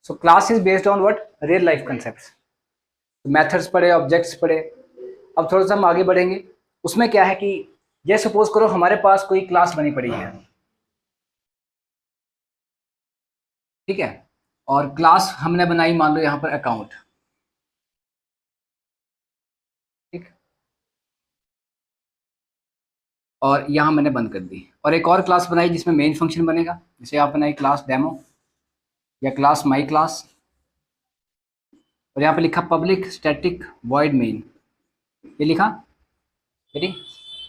So class is based on what, real life concepts. Methods पढ़े, objects पढ़े। अब थोड़ा सा हम आगे बढ़ेंगे। उसमें क्या है कि ये सपोज करो हमारे पास कोई क्लास बनी पड़ी है, ठीक है, और क्लास हमने बनाई मान लो यहाँ पर अकाउंट, ठीक, और यहाँ मैंने बंद कर दी, और एक और क्लास बनाई जिसमें मेन फंक्शन बनेगा, जैसे आप बनाई क्लास डेमो या क्लास माई क्लास, और यहाँ पे लिखा पब्लिक स्टैटिक वॉइड मेन, ये लिखा, ठीक।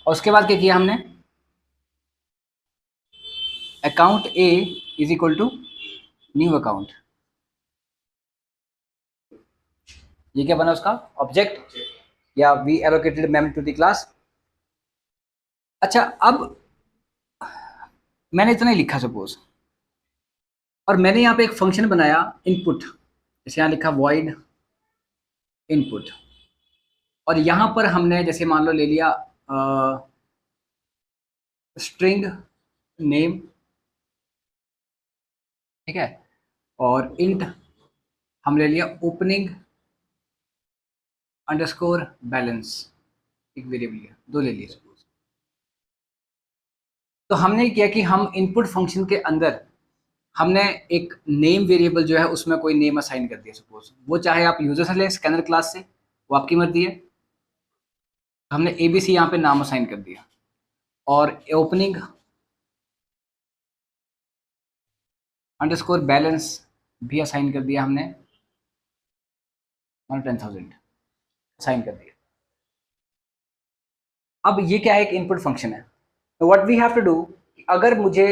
और उसके बाद क्या किया हमने, account A is equal to new account, ये क्या बना उसका ऑब्जेक्ट, या we allocated memory to the class. अच्छा, अब मैंने इतना ही लिखा सपोज, और मैंने यहाँ पे एक फंक्शन बनाया इनपुट, जैसे यहाँ लिखा वॉइड इनपुट, और यहाँ पर हमने जैसे मान लो ले लिया स्ट्रिंग नेम, ठीक है, और इंट हम ले लिया ओपनिंग अंडरस्कोर बैलेंस, एक वेरिएबल लिया, दो ले लिए सपोज। तो हमने क्या कि हम इनपुट फंक्शन के अंदर हमने एक नेम वेरिएबल जो है उसमें कोई नेम असाइन कर दिया सपोज, वो चाहे आप यूजर से लें स्कैनर क्लास से, वो आपकी मर्जी है। हमने एबीसी यहाँ पे नाम असाइन कर दिया, और ओपनिंग अंडरस्कोर बैलेंस भी असाइन कर दिया हमने, 10,000 असाइन कर दिया। अब ये क्या है, एक इनपुट फंक्शन है। तो what we have to do, अगर मुझे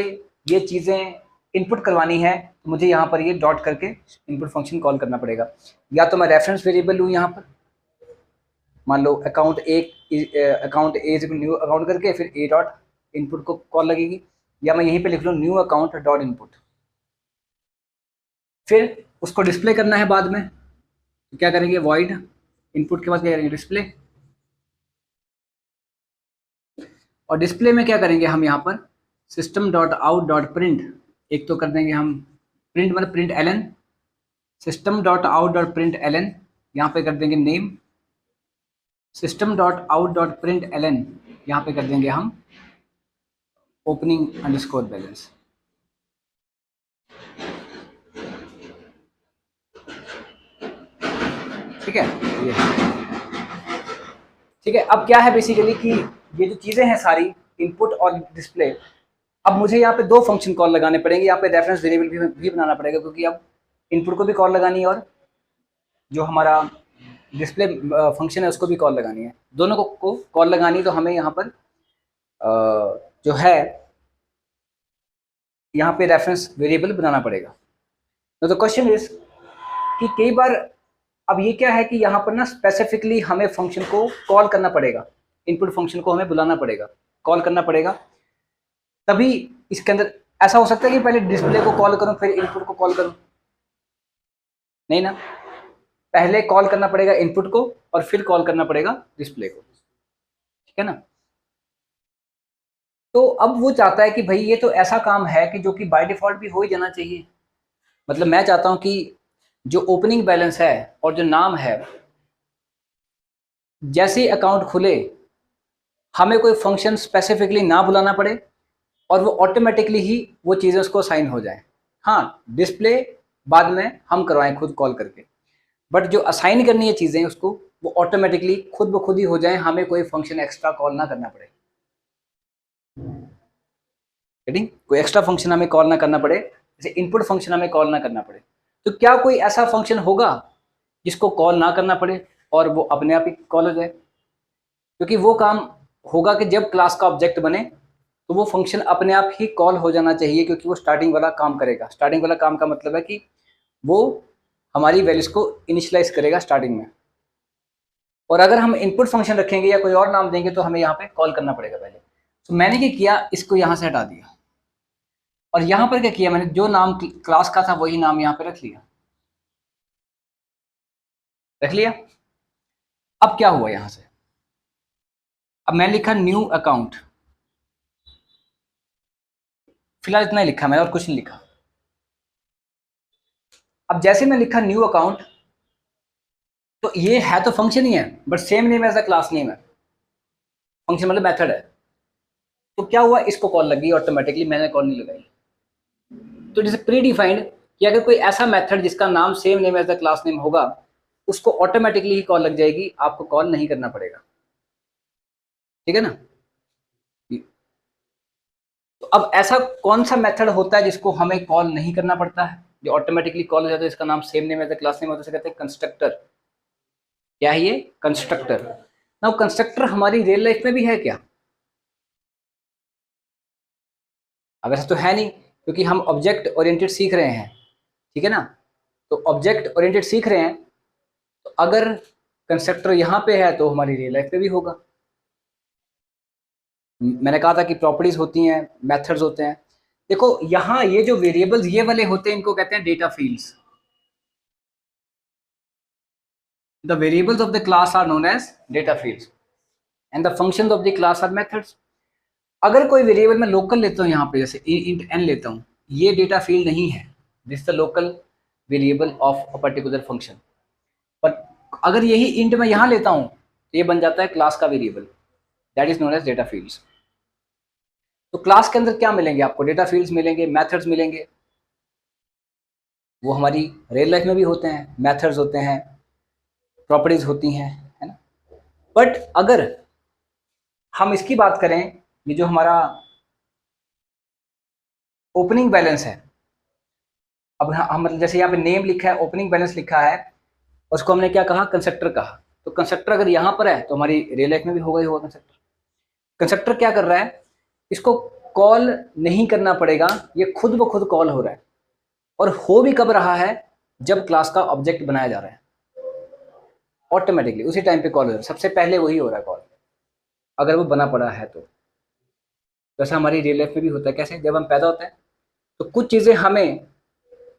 ये चीज़ें इनपुट करवानी है तो मुझे यहाँ पर ये डॉट करके इनपुट फंक्शन कॉल करना पड़ेगा, या तो मैं रेफरेंस वेरिएबल लूँ यहाँ पर, मान लो account A is new account करके फिर ए डॉट इनपुट को कॉल लगेगी, या मैं यहीं पे लिख लूँ न्यू अकाउंट डॉट इनपुट, फिर उसको डिस्प्ले करना है बाद में, तो क्या करेंगे वॉइड इनपुट के बाद क्या करेंगे डिस्प्ले, और डिस्प्ले में क्या करेंगे हम यहाँ पर system dot out dot print, एक तो कर देंगे हम प्रिंट मतलब print LN, system dot out dot print LN, यहाँ पे कर देंगे name, system dot out dot print LN, यहाँ पे कर देंगे हम ओपनिंग अंडरस्कोर बैलेंस। ठीक है, ये ठीक है। अब क्या है बेसिकली कि ये जो चीज़ें हैं सारी इनपुट और डिस्प्ले, अब मुझे यहाँ पे दो फंक्शन कॉल लगाने पड़ेंगे, यहाँ पे रेफरेंस वेरिएबल भी बनाना पड़ेगा, क्योंकि अब इनपुट को भी कॉल लगानी है और जो हमारा डिस्प्ले फंक्शन है उसको भी कॉल लगानी है, दोनों को कॉल लगानी है। तो हमें यहाँ पर जो है यहाँ पे रेफरेंस वेरिएबल बनाना पड़ेगा। तो क्वेश्चन इज कि कई बार अब ये क्या है कि यहाँ पर ना स्पेसिफिकली हमें फंक्शन को कॉल करना पड़ेगा, इनपुट फंक्शन को हमें बुलाना पड़ेगा, कॉल करना पड़ेगा, तभी इसके अंदर ऐसा हो सकता है कि पहले डिस्प्ले को कॉल करूं फिर इनपुट को कॉल करूं, नहीं ना, पहले कॉल करना पड़ेगा इनपुट को और फिर कॉल करना पड़ेगा डिस्प्ले को, ठीक है ना। तो अब वो चाहता है कि भाई ये तो ऐसा काम है कि जो कि बाय डिफॉल्ट भी हो ही जाना चाहिए, मतलब मैं चाहता हूं कि जो ओपनिंग बैलेंस है और जो नाम है, जैसे अकाउंट खुले हमें कोई फंक्शन स्पेसिफिकली ना बुलाना पड़े और वो ऑटोमेटिकली ही वो चीज़ें उसको असाइन हो जाए। हाँ, डिस्प्ले बाद में हम करवाएं खुद कॉल करके, बट जो असाइन करनी है चीज़ें उसको वो ऑटोमेटिकली खुद ब खुद ही हो जाए, हमें कोई फंक्शन एक्स्ट्रा कॉल ना करना पड़े, कोई एक्स्ट्रा फंक्शन हमें कॉल ना करना पड़े, जैसे इनपुट फंक्शन हमें कॉल ना करना पड़े। तो क्या कोई ऐसा फंक्शन होगा जिसको कॉल ना करना पड़े और वो अपने आप ही कॉल हो जाए? क्योंकि वो काम होगा कि जब क्लास का ऑब्जेक्ट बने तो वो फंक्शन अपने आप ही कॉल हो जाना चाहिए, क्योंकि वो स्टार्टिंग वाला काम करेगा। स्टार्टिंग वाला काम का मतलब है कि वो हमारी वैल्यूज को इनिशियलाइज करेगा स्टार्टिंग में, और अगर हम इनपुट फंक्शन रखेंगे या कोई और नाम देंगे तो हमें यहाँ पे कॉल करना पड़ेगा पहले। तो मैंने क्या किया, इसको यहाँ से हटा दिया और यहाँ पर क्या किया, मैंने जो नाम क्लास का था वही नाम यहाँ पे रख लिया, रख लिया। अब क्या हुआ यहाँ से, अब मैं लिखा न्यू अकाउंट, फिलहाल इतना ही लिखा मैंने और कुछ नहीं लिखा। अब जैसे मैं लिखा न्यू अकाउंट, तो ये है तो फंक्शन ही है, but same name as a class name है। फंक्शन मतलब मेथड है। तो क्या हुआ, इसको कॉल लग गई ऑटोमेटिकली, मैंने कॉल नहीं लगाई। तो जैसे प्री डिफाइंड कि अगर कोई ऐसा मेथड जिसका नाम same name as the class name होगा, उसको ऑटोमेटिकली ही कॉल लग जाएगी, आपको कॉल नहीं करना पड़ेगा। ठीक है ना। तो अब ऐसा कौन सा मेथड होता है जिसको हमें कॉल नहीं करना पड़ता है, जो ऑटोमेटिकली कॉल हो जाता है, इसका नाम same name as the class name होता है, उसे कहते हैं कंस्ट्रक्टर। क्या है ये? कंस्ट्रक्टर। नाउ कंस्ट्रक्टर हमारी रियल लाइफ में भी है क्या? अब ऐसा तो है नहीं, क्योंकि हम ऑब्जेक्ट ओरिएंटेड सीख रहे हैं। ठीक है ना। तो ऑब्जेक्ट ओरिएंटेड सीख रहे हैं, तो अगर कंस्ट्रक्टर यहाँ पे है तो हमारी रियल लाइफ पे भी होगा। मैंने कहा था कि प्रॉपर्टीज होती हैं, मेथड्स होते हैं। देखो यहाँ ये जो वेरिएबल्स ये वाले होते हैं, इनको कहते हैं data fields. The variables of the class are known as data fields and the functions of the class are methods. अगर कोई वेरिएबल मैं लोकल लेता हूँ यहाँ पे, जैसे इंट एन लेता हूँ, ये डेटा फील्ड नहीं है, this the local variable of a particular function. पर अगर यही इंट मैं यहाँ लेता हूँ तो ये बन जाता है क्लास का variable, that is known as data fields. तो क्लास के अंदर क्या मिलेंगे आपको? डेटा फील्ड्स मिलेंगे, मेथड्स मिलेंगे। वो हमारी रियल लाइफ में भी होते हैं, मेथड्स होते हैं, प्रॉपर्टीज होती हैं, है ना। बट अगर हम इसकी बात करें, ये जो हमारा ओपनिंग बैलेंस है, अब हम मतलब जैसे यहाँ पे नेम लिखा है, ओपनिंग बैलेंस लिखा है, उसको हमने क्या कहा? कंस्ट्रक्टर कहा। तो कंस्ट्रक्टर अगर यहाँ पर है तो हमारी रियल लाइफ में भी होगा ही होगा कंस्ट्रक्टर। कंस्ट्रक्टर क्या कर रहा है? इसको कॉल नहीं करना पड़ेगा, ये खुद ब खुद कॉल हो रहा है। और हो भी कब रहा है? जब क्लास का ऑब्जेक्ट बनाया जा रहा है, ऑटोमेटिकली उसी टाइम पे कॉल हो रहा है, सबसे पहले वही हो रहा है कॉल, अगर वो बना पड़ा है तो। जैसा हमारी रियल लाइफ में भी होता है। कैसे? जब हम पैदा होते हैं तो कुछ चीज़ें हमें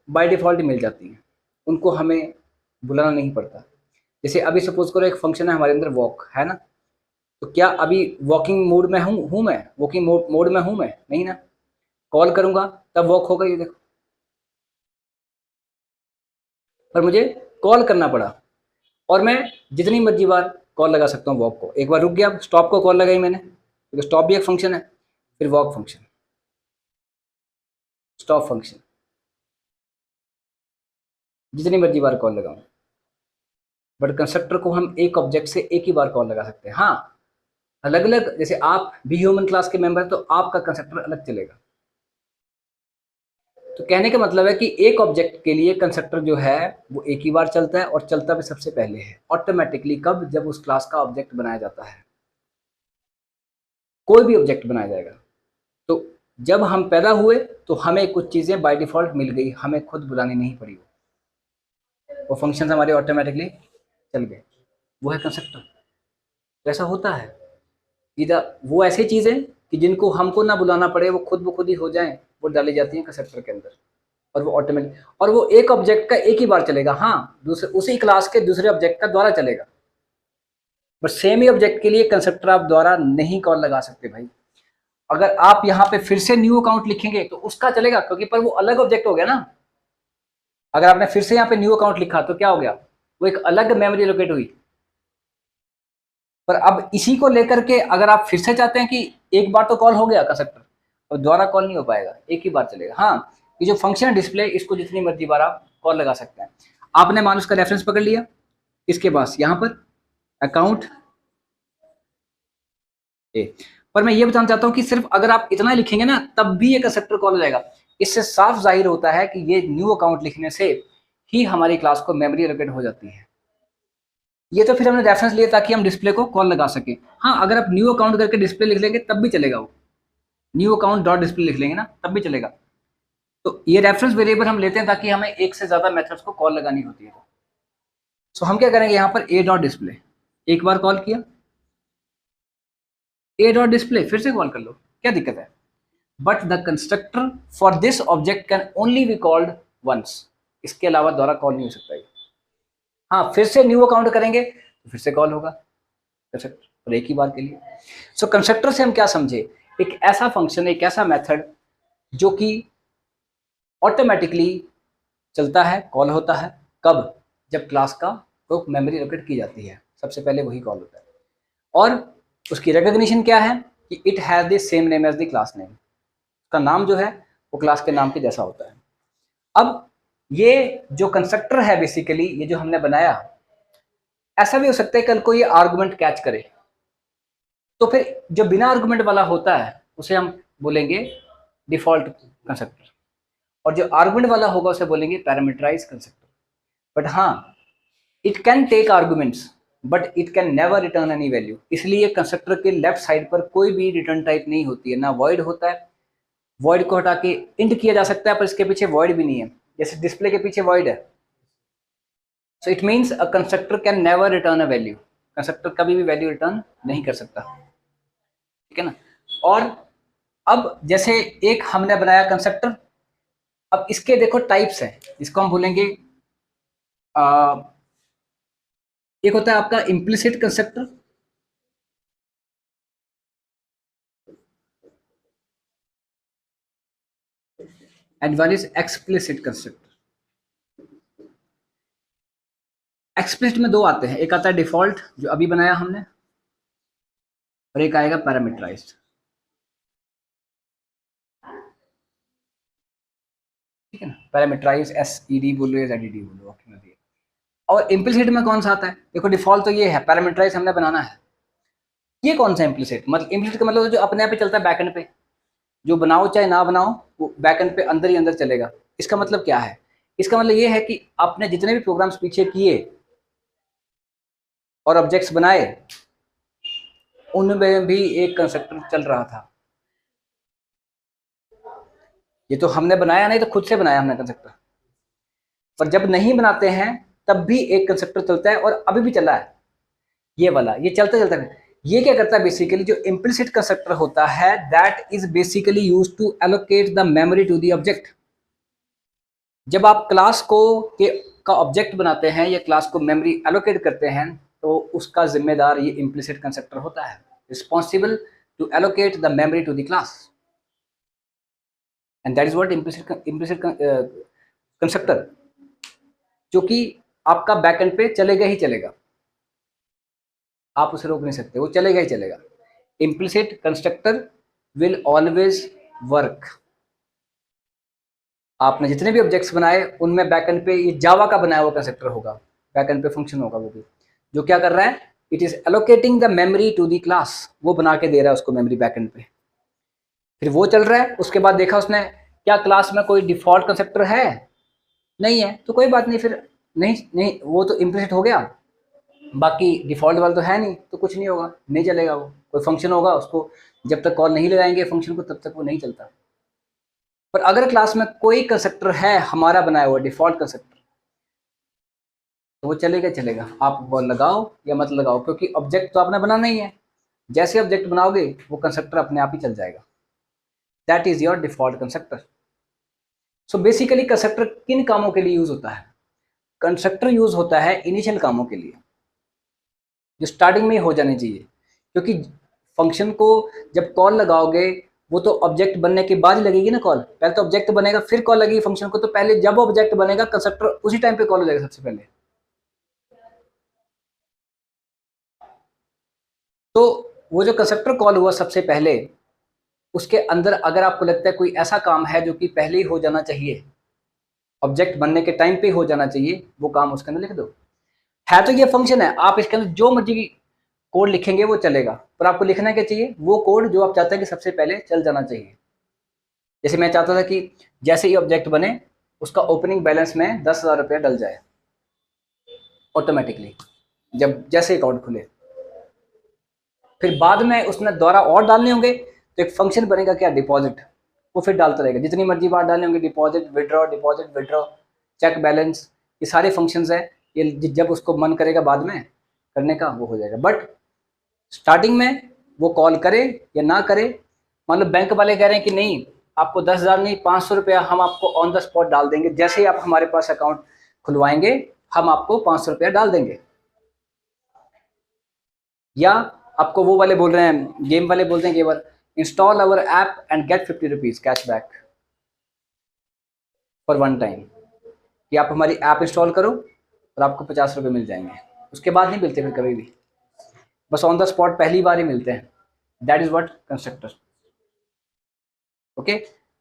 बाय डिफ़ॉल्ट मिल जाती हैं, उनको हमें बुलाना नहीं पड़ता। जैसे अभी सपोज करो एक फंक्शन है हमारे अंदर वॉक, है ना। तो क्या अभी वॉकिंग मोड में हूँ मैं? वॉकिंग मोड में हूँ मैं? नहीं ना। कॉल करूँगा तब वॉक होगा, ये देखो। पर मुझे कॉल करना पड़ा, और मैं जितनी मर्जी बार कॉल लगा सकता हूँ वॉक को। एक बार रुक गया, स्टॉप को कॉल लगाई मैंने, क्योंकि स्टॉप भी एक फंक्शन है। फिर वॉक फंक्शन, स्टॉप फंक्शन, जितनी मर्जी बार कॉल लगाऊं। बट कंस्ट्रक्टर को हम एक ऑब्जेक्ट से एक ही बार कॉल लगा सकते हैं। हाँ, अलग अलग, जैसे आप भी ह्यूमन क्लास के मेंबर, तो आपका कंस्ट्रक्टर अलग चलेगा। तो कहने का मतलब है कि एक ऑब्जेक्ट के लिए कंस्ट्रक्टर जो है वो एक ही बार चलता है, और चलता भी सबसे पहले है ऑटोमेटिकली। कब? जब उस क्लास का ऑब्जेक्ट बनाया जाता है, कोई भी ऑब्जेक्ट बनाया जाएगा। तो जब हम पैदा हुए तो हमें कुछ चीज़ें बाय डिफ़ॉल्ट मिल गई, हमें खुद बुलानी नहीं पड़ी, वो फंक्शन हमारे ऑटोमेटिकली चल गए। वो है कंस्ट्रक्टर। तो ऐसा होता है कि वो ऐसी चीज़ें कि जिनको हमको ना बुलाना पड़े, वो खुद ब खुद ही हो जाएं, वो डाली जाती हैं कंस्ट्रक्टर के अंदर, और वो ऑटोमेटिक, और वो एक ऑब्जेक्ट का एक ही बार चलेगा। हाँ, दूसरे उसी क्लास के दूसरे ऑब्जेक्ट का द्वारा चलेगा, बट सेम ही ऑब्जेक्ट के लिए कंस्ट्रक्टर आप द्वारा नहीं कॉल लगा सकते भाई। अगर आप यहाँ पे फिर से न्यू अकाउंट लिखेंगे तो उसका चलेगा, क्योंकि पर वो अलग ऑब्जेक्ट हो गया ना। अगर आपने फिर से यहाँ पे न्यू अकाउंट लिखा तो क्या हो गया? वो एक अलग मेमोरी लोकेट हुई। पर अब इसी को लेकर के अगर आप फिर से चाहते हैं कि एक बार तो कॉल हो गया कंस्ट्रक्टर, और दोबारा कॉल नहीं हो पाएगा, एक ही बार चलेगा। हाँ, ये जो फंक्शन डिस्प्ले, इसको जितनी मर्जी बार आप कॉल लगा सकते हैं। आपने मान उसका रेफरेंस पकड़ लिया, इसके पास यहाँ पर अकाउंट ए। पर मैं ये बताना चाहता हूँ कि सिर्फ अगर आप इतना लिखेंगे ना, तब भी ये कंस्ट्रक्टर कॉल हो जाएगा। इससे साफ जाहिर होता है कि ये न्यू अकाउंट लिखने से ही हमारी क्लास को मेमोरी लोकेट हो जाती है। ये तो फिर हमने रेफरेंस लिया ताकि हम डिस्प्ले को कॉल लगा सके। हाँ, अगर आप न्यू अकाउंट करके डिस्प्ले लिख लेंगे तब भी चलेगा, वो न्यू अकाउंट डॉट डिस्प्ले लिख लेंगे ना, तब भी चलेगा। तो ये रेफरेंस वेरिएबल हम लेते हैं ताकि हमें एक से ज्यादा मेथड्स को कॉल लगानी होती है। सो हम क्या करेंगे, यहाँ पर ए डॉट डिस्प्ले, एक बार कॉल किया, ए डॉट डिस्प्ले फिर से कॉल कर लो, क्या दिक्कत है? But the constructor for this object can only be called once, इसके अलावा दोबारा कॉल नहीं हो सकता है। हाँ, फिर से न्यू अकाउंट करेंगे तो फिर से कॉल होगा कंस्ट्रक्टर, और एक ही बार के लिए। सो कंस्ट्रक्टर से हम क्या समझे? एक ऐसा फंक्शन, एक ऐसा मेथड जो कि ऑटोमेटिकली चलता है, कॉल होता है कब, जब क्लास का को मेमोरी एलोकेट की जाती है, सबसे पहले वही कॉल होता है। और उसकी रिकॉग्निशन क्या है कि it has the same name as the class name, उसका नाम जो है वो क्लास के नाम के जैसा होता है। अब ये जो कंस्ट्रक्टर है बेसिकली, ये जो हमने बनाया, ऐसा भी हो सकता है कल को ये आर्गुमेंट कैच करे, तो फिर जो बिना आर्गुमेंट वाला होता है उसे हम बोलेंगे डिफॉल्ट कंस्ट्रक्टर, और जो आर्गुमेंट वाला होगा उसे बोलेंगे पैरामीटराइज कंस्ट्रक्टर। बट हाँ, it can take arguments but it can never return any value, इसलिए कंस्ट्रक्टर के लेफ्ट साइड पर कोई भी रिटर्न टाइप नहीं होती है, ना वॉइड होता है, वॉइड को हटा के इंट किया जा सकता है पर इसके पीछे वॉइड भी नहीं है, जैसे डिस्प्ले के पीछे वॉइड है। So it means a constructor can never return a value, constructor कभी भी वैल्यू रिटर्न नहीं कर सकता, ठीक है ना। और अब जैसे एक हमने बनाया कंस्ट्रक्टर, अब इसके देखो टाइप्स हैं जिसको हम बोलेंगे, एक होता है आपका implicit constructor, and one is explicit constructor. Explicit में दो आते हैं, एक आता है डिफॉल्ट जो अभी बनाया हमने, और एक आएगा पैरामीटराइज्ड, ठीक है ना। पैरामीटराइज SED बोलो या ZED बोलो, आपकी मर्जी है। और इम्प्लिसिट में कौन सा आता है, देखो डिफॉल्ट तो ये है, पैरामीटराइज हमने बनाना है। ये कौन सा इम्प्लिसिट, मतलब इम्प्लिसिट का मतलब जो अपने आप ही चलता है बैकएंड पे, जो बनाओ चाहे ना बनाओ वो बैकएंड पे अंदर ही अंदर चलेगा। इसका मतलब क्या है, इसका मतलब ये है कि आपने जितने भी प्रोग्राम्स पीछे किए और ऑब्जेक्ट्स बनाए, उनमें भी एक कंस्ट्रक्टर चल रहा था। ये तो हमने बनाया नहीं, तो खुद से बनाया हमने कंस्ट्रक्टर, पर जब नहीं बनाते हैं तब भी एक कंस्ट्रक्टर चलता है, और अभी भी चला है ये वाला, ये चलता चलता है। ये क्या करता है बेसिकली, जो इम्प्लिसिट कंस्ट्रक्टर होता है that is basically used to allocate the memory to the object. जब आप क्लास को का ऑब्जेक्ट बनाते हैं या क्लास को मेमोरी एलोकेट करते हैं, तो उसका जिम्मेदार ये इम्प्लिसिट कंस्ट्रक्टर होता है, responsible to allocate the memory to the class, and that is what implicit constructor, जो कि आपका बैकएंड पे चलेगा ही चलेगा, आप उसे रोक नहीं सकते, वो चलेगा ही चलेगा। Implicit constructor will always work. आपने जितने भी ऑब्जेक्ट्स बनाए उनमें बैकएंड पे ये जावा का बनाया हुआ कंस्ट्रक्टर होगा, बैकएंड पे फंक्शन होगा वो भी, जो क्या कर रहा है, it is allocating the memory to the class, वो बना के दे रहा है उसको मेमोरी बैकएंड पे, फिर वो चल रहा है। उसके बाद देखा उसने क्या क्लास में कोई डिफॉल्ट कंस्ट्रक्टर है, नहीं है, तो कोई बात नहीं, फिर नहीं नहीं वो तो इम्प्लिसिट हो गया, बाकी डिफॉल्ट वाला तो है नहीं, तो कुछ नहीं होगा, नहीं चलेगा। वो कोई फंक्शन होगा, उसको जब तक कॉल नहीं लगाएंगे फंक्शन को तब तक वो नहीं चलता। पर अगर क्लास में कोई कंस्ट्रक्टर है हमारा बनाया हुआ डिफॉल्ट कंस्ट्रक्टर, तो वो चलेगा चलेगा, आप वो लगाओ या मत लगाओ, क्योंकि ऑब्जेक्ट तो आपने बनाना ही है, जैसे ऑब्जेक्ट बनाओगे वो कंस्ट्रक्टर अपने आप ही चल जाएगा। That is your default constructor. So basically constructor किन कामों के लिए यूज होता है, कंस्ट्रक्टर यूज होता है इनिशियल कामों के लिए, जो स्टार्टिंग में ही हो जाने चाहिए, क्योंकि फंक्शन को जब कॉल लगाओगे वो तो ऑब्जेक्ट बनने के बाद ही लगेगी ना कॉल, पहले तो ऑब्जेक्ट बनेगा फिर कॉल लगेगी फंक्शन को, तो पहले जब ऑब्जेक्ट बनेगा कंस्ट्रक्टर उसी टाइम पे कॉल हो जाएगा सबसे पहले। तो वो जो कंस्ट्रक्टर कॉल हुआ सबसे पहले, उसके अंदर अगर आपको लगता है कोई ऐसा काम है जो कि पहले ही हो जाना चाहिए, ऑब्जेक्ट बनने के टाइम पे हो जाना चाहिए, वो काम उसके अंदर लिख दो। है तो ये फंक्शन है, आप इसके अंदर जो मर्जी कोड लिखेंगे वो चलेगा, पर आपको लिखना क्या चाहिए, वो कोड जो आप चाहते हैं कि सबसे पहले चल जाना चाहिए। जैसे मैं चाहता था कि जैसे ही ऑब्जेक्ट बने उसका ओपनिंग बैलेंस में 10,000 रुपया डल जाए ऑटोमेटिकली, जब जैसे अकाउंट खुले, फिर बाद में उसने दोबारा और डालने होंगे तो एक फंक्शन बनेगा क्या, डिपॉजिट, वो फिर डालता रहेगा, जितनी मर्जी बार डालने होंगे, डिपॉजिट विड्रॉ, चेक बैलेंस, ये सारे फंक्शंस हैं, ये जब उसको मन करेगा बाद में करने का वो हो जाएगा। बट स्टार्टिंग में वो कॉल करे या ना करे, मान लो बैंक वाले कह रहे हैं कि नहीं आपको 10,000 नहीं 500 रुपया हम आपको ऑन द स्पॉट डाल देंगे, जैसे ही आप हमारे पास अकाउंट खुलवाएंगे हम आपको 500 रुपया डाल देंगे, या आपको वो वाले बोल रहे हैं, गेम वाले बोलते हैं केवल install our app and get 50 rupees cash back for one time, कि आप हमारी ऐप इंस्टॉल करो और आपको 50 रुपये मिल जाएंगे, उसके बाद नहीं मिलते फिर कभी भी, बस ऑन द स्पॉट पहली बार ही मिलते हैं। That is what constructor. Okay,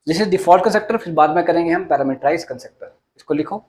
this is default constructor, फिर बाद में करेंगे हम पैरामीटराइज कंस्ट्रक्टर। इसको लिखो।